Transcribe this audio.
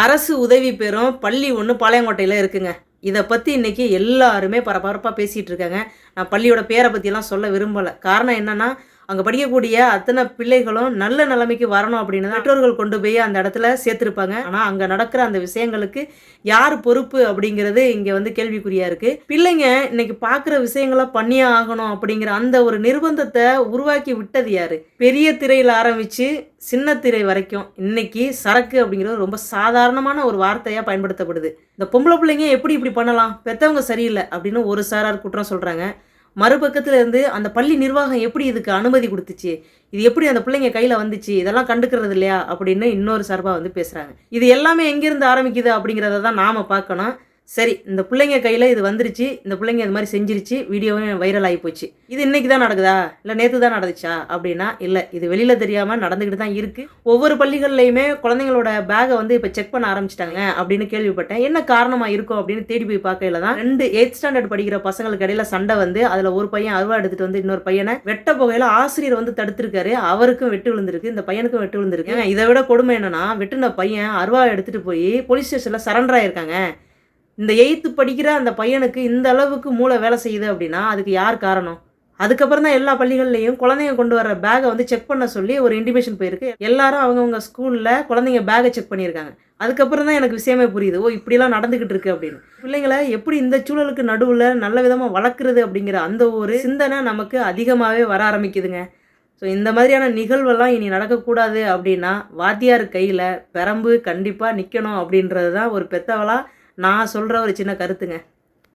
அரசு உதவி பெறும் பள்ளி ஒன்று பாளையங்கோட்டையில் இருக்குங்க. இதை பற்றி இன்றைக்கி எல்லாருமே பரபரப்பாக பேசிகிட்டு இருக்காங்க. நான் பள்ளியோட பேரை பற்றியெல்லாம் சொல்ல விரும்பலை. காரணம் என்னென்னா, அங்கே படிக்கக்கூடிய அத்தனை பிள்ளைகளும் நல்ல நிலைமைக்கு வரணும் அப்படின்னு தான் பெற்றோர்கள் கொண்டு போய் அந்த இடத்துல சேர்த்துருப்பாங்க. ஆனால் அங்கே நடக்கிற அந்த விஷயங்களுக்கு யார் பொறுப்பு அப்படிங்கிறது இங்கே வந்து கேள்விக்குறியாக இருக்குது. பிள்ளைங்க இன்னைக்கு பார்க்குற விஷயங்களை பண்ணியே ஆகணும் அப்படிங்கிற அந்த ஒரு நிர்பந்தத்தை உருவாக்கி விட்டது யார்? பெரிய திரையில் ஆரம்பித்து சின்ன திரை வரைக்கும் இன்னைக்கு சரக்கு அப்படிங்கிறது ரொம்ப சாதாரணமான ஒரு வார்த்தையாக பயன்படுத்தப்படுது. இந்த பொம்பளை பிள்ளைங்க எப்படி இப்படி பண்ணலாம், பெற்றவங்க சரியில்லை அப்படின்னு ஒரு சாரார் குற்றம் சொல்கிறாங்க. மறுபக்கத்தில் இருந்து அந்த பள்ளி நிர்வாகம் எப்படி இதுக்கு அனுமதி கொடுத்துச்சு, இது எப்படி அந்த பிள்ளைங்க கையில் வந்துச்சு, இதெல்லாம் கண்டுக்கிறது இல்லையா அப்படின்னு இன்னொரு சார்பாக வந்து பேசுகிறாங்க. இது எல்லாமே எங்கேருந்து ஆரம்பிக்குது அப்படிங்கிறத தான் நாம் பார்க்கணும். சரி, இந்த பிள்ளைங்க கையில் இது வந்துருச்சு, இந்த பிள்ளைங்க இது மாதிரி செஞ்சிருச்சு, வீடியோவும் வைரல் ஆகி போச்சு. இது இன்றைக்கி தான் நடக்குதா, இல்லை நேற்று தான் நடந்துச்சா அப்படின்னா இல்லை, இது வெளியில் தெரியாமல் நடந்துக்கிட்டு தான் இருக்குது. ஒவ்வொரு பள்ளிகள்லையுமே குழந்தைங்களோட பேகை வந்து இப்போ செக் பண்ண ஆரம்பிச்சிட்டாங்க அப்படின்னு கேள்விப்பட்டேன். என்ன காரணமாக இருக்கும் அப்படின்னு தேடி போய் பார்க்கையில தான் 2 8th ஸ்டாண்டர்ட் படிக்கிற பசங்களுக்கு இடையில சண்டை வந்து அதில் ஒரு பையன் அருவா எடுத்துகிட்டு வந்து இன்னொரு பையனை வெட்ட போகையில் ஆசிரியர் வந்து தடுத்திருக்காரு. அவருக்கும் வெட்டு விழுந்திருக்கு, இந்த பையனுக்கும் வெட்டு விழுந்திருக்கு. இதை விட கொடுமை என்னன்னா, வெட்டுன பையன் அருவா எடுத்துகிட்டு போய் போலீஸ் ஸ்டேஷனில் சரண்டர் ஆயிருக்காங்க. இந்த 8th படிக்கிற அந்த பையனுக்கு இந்த அளவுக்கு மூளை வேலை செய்யுது அப்படின்னா அதுக்கு யார் காரணம்? அதுக்கப்புறம் தான் எல்லா பள்ளிகள்லையும் குழந்தைங்க கொண்டு வர பேகை வந்து செக் பண்ண சொல்லி ஒரு இன்டிமேஷன் போயிருக்கு. எல்லாரும் அவங்கவுங்க ஸ்கூலில் குழந்தைங்க பேகை செக் பண்ணியிருக்காங்க. அதுக்கப்புறம் தான் எனக்கு விஷயமே புரியுது, ஓ இப்படிலாம் நடந்துக்கிட்டு இருக்கு அப்படின்னு. பிள்ளைங்களை எப்படி இந்த சூழலுக்கு நடுவில் நல்ல விதமாக வளர்க்குறது அப்படிங்கிற அந்த ஒரு சிந்தனை நமக்கு அதிகமாகவே வர ஆரம்பிக்குதுங்க. ஸோ இந்த மாதிரியான நிகழ்வெல்லாம் இனி நடக்கக்கூடாது அப்படின்னா வாத்தியார் கையில் பெரம்பு கண்டிப்பாக நிற்கணும் அப்படின்றது தான் ஒரு பெத்தவளாக நான் சொல்கிற ஒரு சின்ன கருத்துங்க.